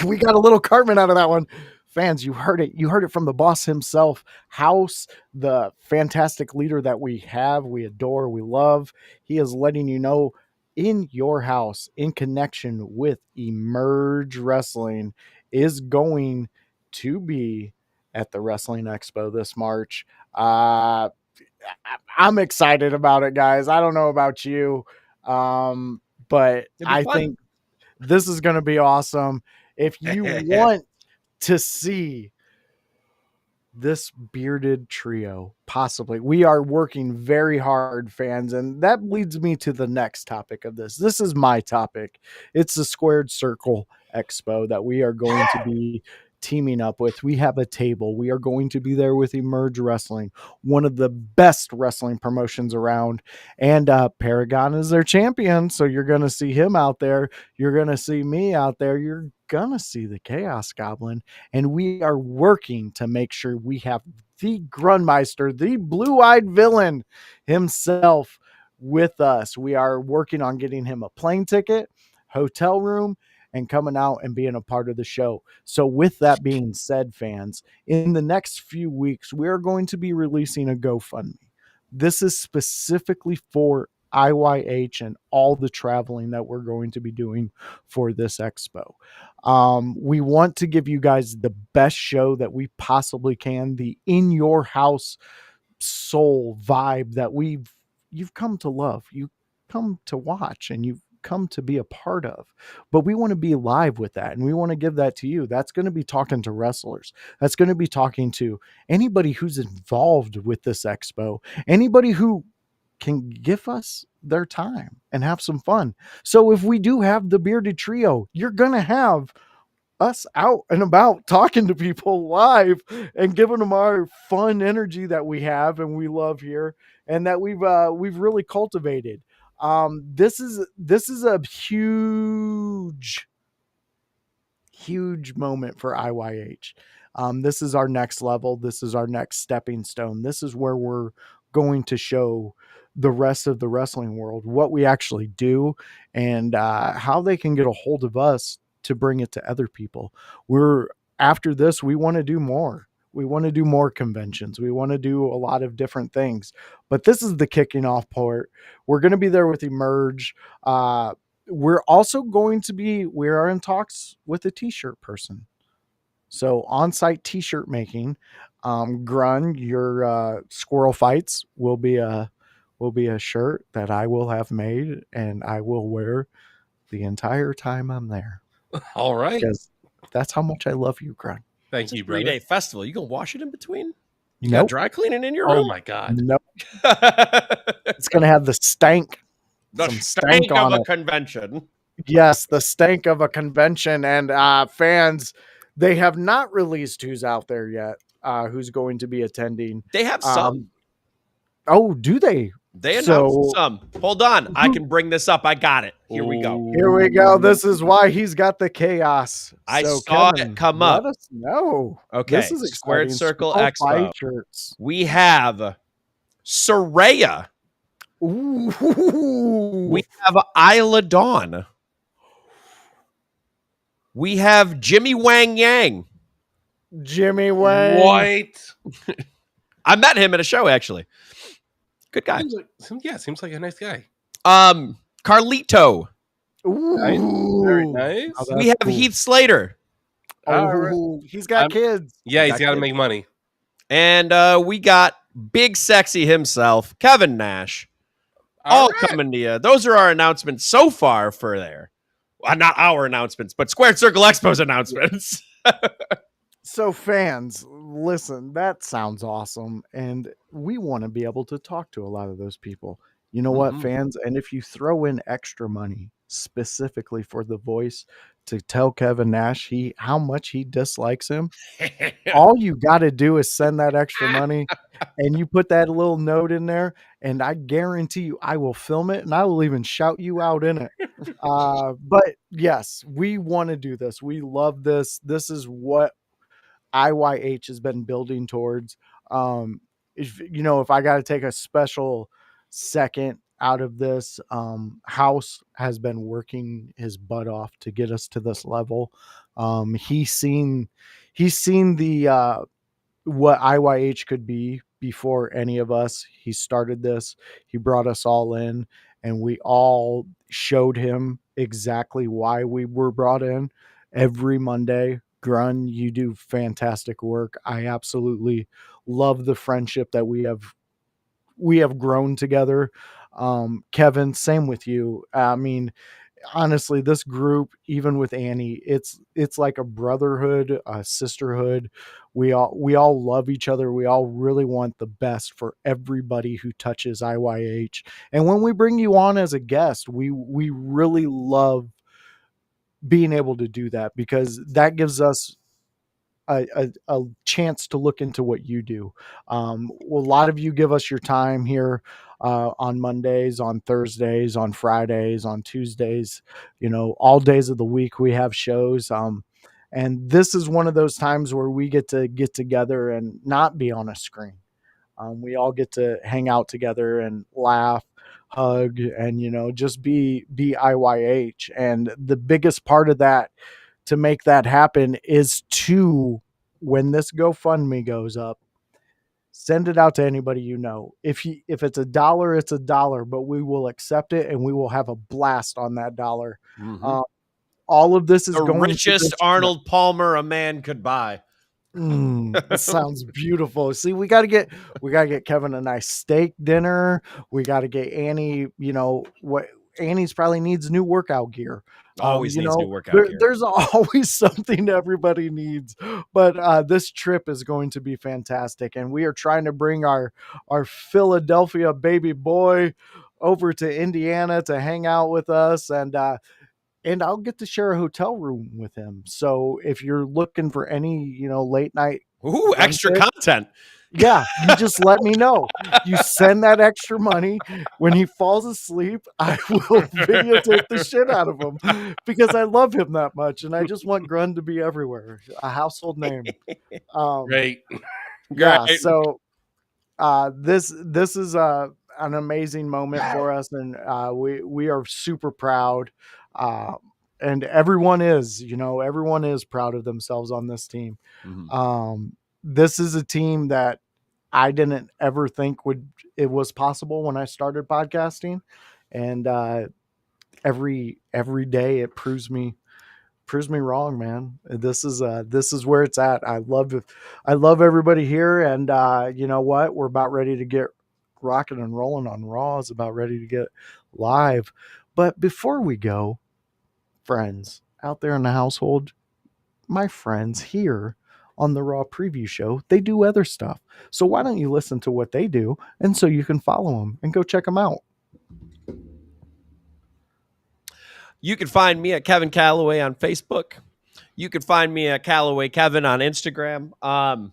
We got a little Cartman out of that one. Fans, you heard it. You heard it from the boss himself, House, the fantastic leader that we have, we adore, we love. He is letting you know in your house, in connection with Emerge Wrestling, is going to be at the Wrestling Expo this March. I'm excited about it, guys. I don't know about you, but I think this is going to be awesome. If you want to see this bearded trio, possibly, we are working very hard, fans, and that leads me to the next topic of this. This is my topic. It's the Squared Circle Expo that we are going to be teaming up with. We have a table. We are going to be there with Emerge Wrestling, one of the best wrestling promotions around, and Paragon is their champion, so you're going to see him out there. You're going to see me out there. You're going to see the Chaos Goblin, and we are working to make sure we have the Grunmiester, the blue-eyed villain himself, with us. We are working on getting him a plane ticket, hotel room, and coming out and being a part of the show. So with that being said, fans, in the next few weeks, we're going to be releasing a GoFundMe. This is specifically for IYH and all the traveling that we're going to be doing for this expo. We want to give you guys the best show that we possibly can, the in your house soul vibe that you've come to love, you come to watch, and you've come to be a part of. But we want to be live with that, and we want to give that to you. That's going to be talking to wrestlers. That's going to be talking to anybody who's involved with this expo, anybody who can give us their time and have some fun. So if we do have the bearded trio, you're going to have us out and about talking to people live and giving them our fun energy that we have and we love here, and that we've really cultivated. This is a huge moment for IYH. This is our next level. This is our next stepping stone. This is where we're going to show the rest of the wrestling world what we actually do, and how they can get a hold of us to bring it to other people. After this, we want to do more. We want to do more conventions. We want to do a lot of different things, but this is the kicking off part. We're going to be there with Emerge. We're also we are in talks with a t-shirt person. So on-site t-shirt making, Grun, your squirrel fights will be a shirt that I will have made, and I will wear the entire time I'm there. All right. Because that's how much I love you, Grun. Thank you, brother. 3-day festival. You gonna wash it in between? You Nope. got dry cleaning in your room? Oh my god. Nope. It's gonna have the stank. The some stank stank on of a it. convention. Yes, the stank of a convention. And fans, they have not released who's out there yet, who's going to be attending. They have some. Oh, do they? They announced some. Hold on. I can bring this up. I got it. Here we go. Here we go. This is why he's got the chaos. I saw Kevin, it come up. Let us know. Okay. This is Squared exciting. Circle Squirrel Expo. fight shirts. We have Soraya. Ooh. We have Isla Dawn. We have Jimmy Wang Yang. Jimmy Wayne. What? I met him at a show, actually. Good guy. Seems like a nice guy. Carlito. Ooh. Very nice. Oh, We that's have cool. Heath Slater. All right. Oh, he's got kids. Yeah, he's Got got to kids. make money. And we got Big Sexy himself, Kevin Nash. All right. coming to you. Those are our announcements so far for there. Well, not our announcements, but Squared Circle Expo's announcements. So fans, listen, that sounds awesome. And we want to be able to talk to a lot of those people. You know what, fans? And if you throw in extra money specifically for the voice to tell Kevin Nash how much he dislikes him, all you got to do is send that extra money and you put that little note in there, and I guarantee you I will film it and I will even shout you out in it. But yes, we want to do this. We love this. This is what IYH has been building towards. If I got to take a special second out of this, House has been working his butt off to get us to this level. He's seen the what IYH could be before any of us. He started this. He brought us all in, and we all showed him exactly why we were brought in every Monday. Grun, you do fantastic work. I absolutely love the friendship that we have grown together. Kevin, same with you. I mean, honestly, this group, even with Annie, it's like a brotherhood, a sisterhood. We all love each other. We all really want the best for everybody who touches IYH. And when we bring you on as a guest, we really love being able to do that, because that gives us a chance to look into what you do. A lot of you give us your time here on Mondays, on Thursdays, on Fridays, on Tuesdays, all days of the week we have shows. And this is one of those times where we get to get together and not be on a screen. We all get to hang out together and laugh, hug, and just be IYH. And the biggest part of that, to make that happen, is to, when this GoFundMe goes up, send it out to anybody you know. If it's $1, it's $1, but we will accept it and we will have a blast on that dollar. All of this is The going richest to Arnold Palmer a man could buy. That sounds beautiful. See, we gotta get Kevin a nice steak dinner. We gotta get Annie, what Annie's probably needs new workout gear. Always needs new workout gear. There's always something everybody needs. But this trip is going to be fantastic. And we are trying to bring our Philadelphia baby boy over to Indiana to hang out with us. And I'll get to share a hotel room with him. So if you're looking for any, late night, extra content. Yeah, you just let me know. You send that extra money. When he falls asleep, I will videotape the shit out of him, because I love him that much. And I just want Grun to be everywhere. A household name. Great. Yeah. So this is an amazing moment for us. And we are super proud. And everyone is proud of themselves on this team. This is a team that I didn't ever think it was possible when I started podcasting. And every day it proves me wrong, man. This is where it's at. I love everybody here. And you know what? We're about ready to get rocking and rolling on Raw. Is about ready to get live. But before we go, friends out there in the household, my friends here on the Raw preview show, they do other stuff. So why don't you listen to what they do, and so you can follow them and go check them out. You can find me at Kevin Kalloway on Facebook. You can find me at Kalloway Kevin on Instagram.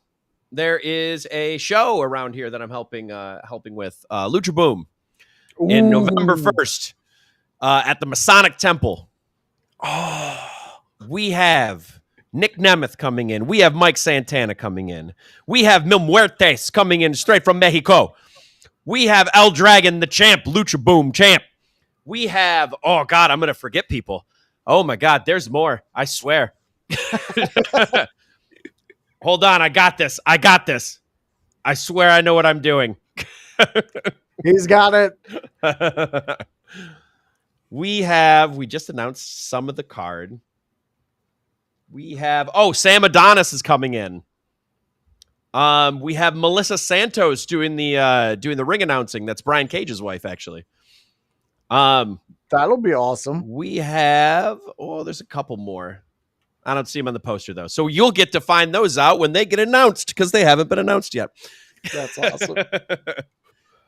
There is a show around here that I'm helping with, Lucha Boom, in November 1st at the Masonic Temple. We have Nick Nemeth coming in. We have Mike Santana coming in. We have Mil Muertes coming in straight from Mexico. We have El Dragon, the champ, Lucha Boom champ. We have, oh God, I'm going to forget people. Oh my God, there's more. I swear. Hold on, I got this. I swear I know what I'm doing. He's got it. We just announced some of the card. We have Sam Adonis is coming in. We have Melissa Santos doing the ring announcing. That's Brian Cage's wife, actually. That'll be awesome. We have there's a couple more. I don't see them on the poster though, so you'll get to find those out when they get announced because they haven't been announced yet. That's awesome.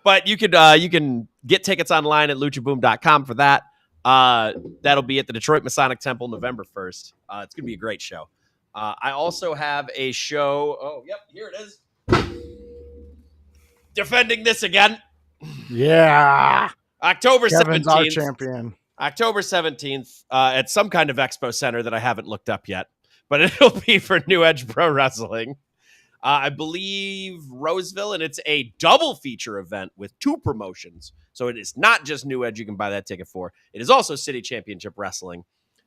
But you can get tickets online at luchaboom.com for that. That'll be at the Detroit Masonic Temple November 1st. It's gonna be a great show. I also have a show. Oh, yep, here it is. Defending this again. Yeah. October Kevin's 17th. our champion. October 17th at some kind of expo center that I haven't looked up yet. But it'll be for New Edge Pro Wrestling. I believe Roseville, and it's a double feature event with 2 promotions. So it is not just New Edge you can buy that ticket for. It is also City Championship Wrestling.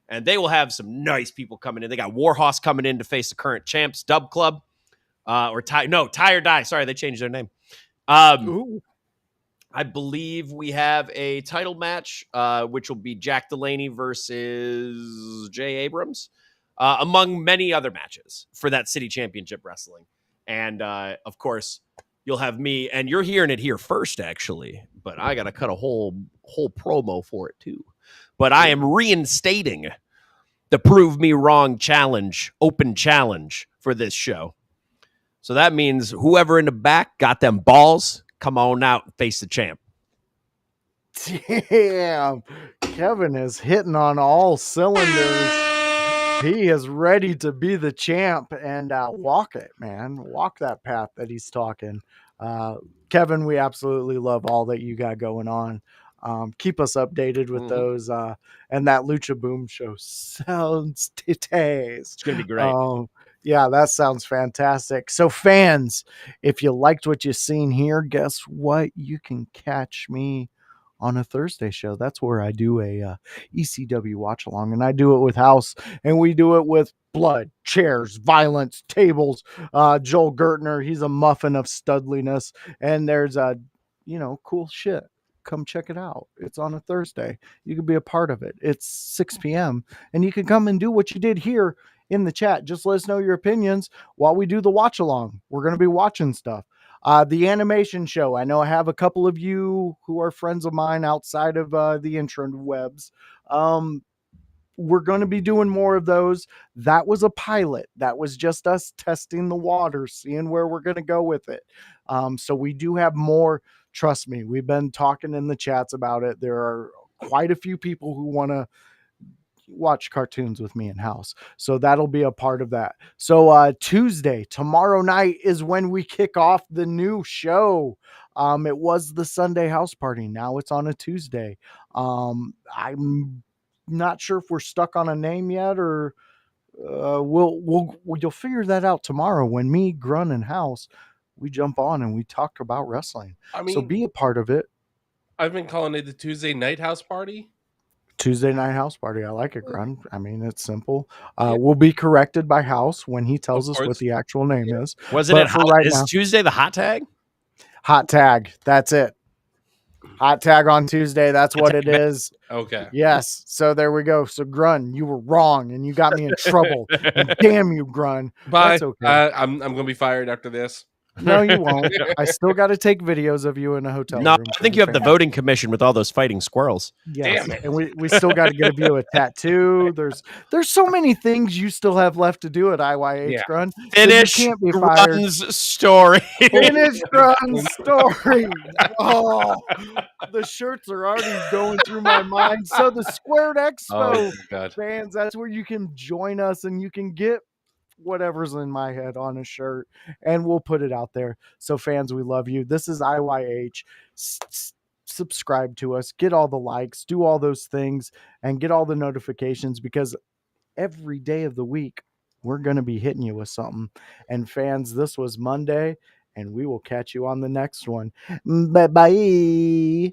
And they will have some nice people coming in. They got Warhorse coming in to face the current champs, Dub Club. Tie or Die. Sorry, they changed their name. I believe we have a title match, which will be Jack Delaney versus Jay Abrams, among many other matches for that City Championship Wrestling. And, of course, you'll have me, and you're hearing it here first, actually, but I got to cut a whole promo for it, too. But I am reinstating the Prove Me Wrong challenge, open challenge for this show. So that means whoever in the back got them balls, come on out and face the champ. Damn. Kevin is hitting on all cylinders. He is ready to be the champ and walk it, man. Walk that path that he's talking. Kevin, we absolutely love all that you got going on. Keep us updated with those. And that Lucha Boom show sounds titties. It's going to be great. Yeah, that sounds fantastic. So fans, if you liked what you've seen here, guess what? You can catch me on a Thursday show. That's where I do a ECW watch along, and I do it with House, and we do it with blood, chairs, violence, tables. Joel Gertner, he's a muffin of studliness, and there's cool shit. Come check it out. It's on a Thursday. You can be a part of it. It's 6 p.m. and you can come and do what you did here in the chat. Just let us know your opinions while we do the watch along. We're going to be watching stuff. The animation show. I know I have a couple of you who are friends of mine outside of the intrawebs. We're going to be doing more of those. That was a pilot. That was just us testing the water, seeing where we're going to go with it. So we do have more. Trust me, we've been talking in the chats about it. There are quite a few people who want to watch cartoons with me in house. So that'll be a part of that. So Tuesday, tomorrow night is when we kick off the new show. It was the Sunday house party. Now it's on a Tuesday. I'm not sure if we're stuck on a name yet, or you'll figure that out tomorrow when me, Grun, and House, we jump on and we talk about wrestling. So be a part of it. I've been calling it the Tuesday night house party. Tuesday night house party. I like it, Grun. I mean, it's simple. We'll be corrected by House when he tells us what the actual name is. Was it is Tuesday the hot tag? Hot tag. That's it. Hot tag on Tuesday. That's what it is. Okay. Yes. So there we go. So Grun, you were wrong and you got me in trouble. And damn you, Grun. Bye. That's okay. I'm going to be fired after this. No, you won't. I still got to take videos of you in a hotel room. I think you have the voting commission with all those fighting squirrels. Yes. And we still got to get a view of a tattoo. There's so many things you still have left to do at IYH, Grun. Finish Grun's story. Finish Grun's story. Oh, the shirts are already going through my mind. So the Squared Expo fans, that's where you can join us and you can get whatever's in my head on a shirt, and we'll put it out there. So fans, we love you. This is IYH. Subscribe to us, get all the likes, do all those things, and get all the notifications, because every day of the week we're going to be hitting you with something. And fans, this was Monday, and we will catch you on the next one. Bye-bye.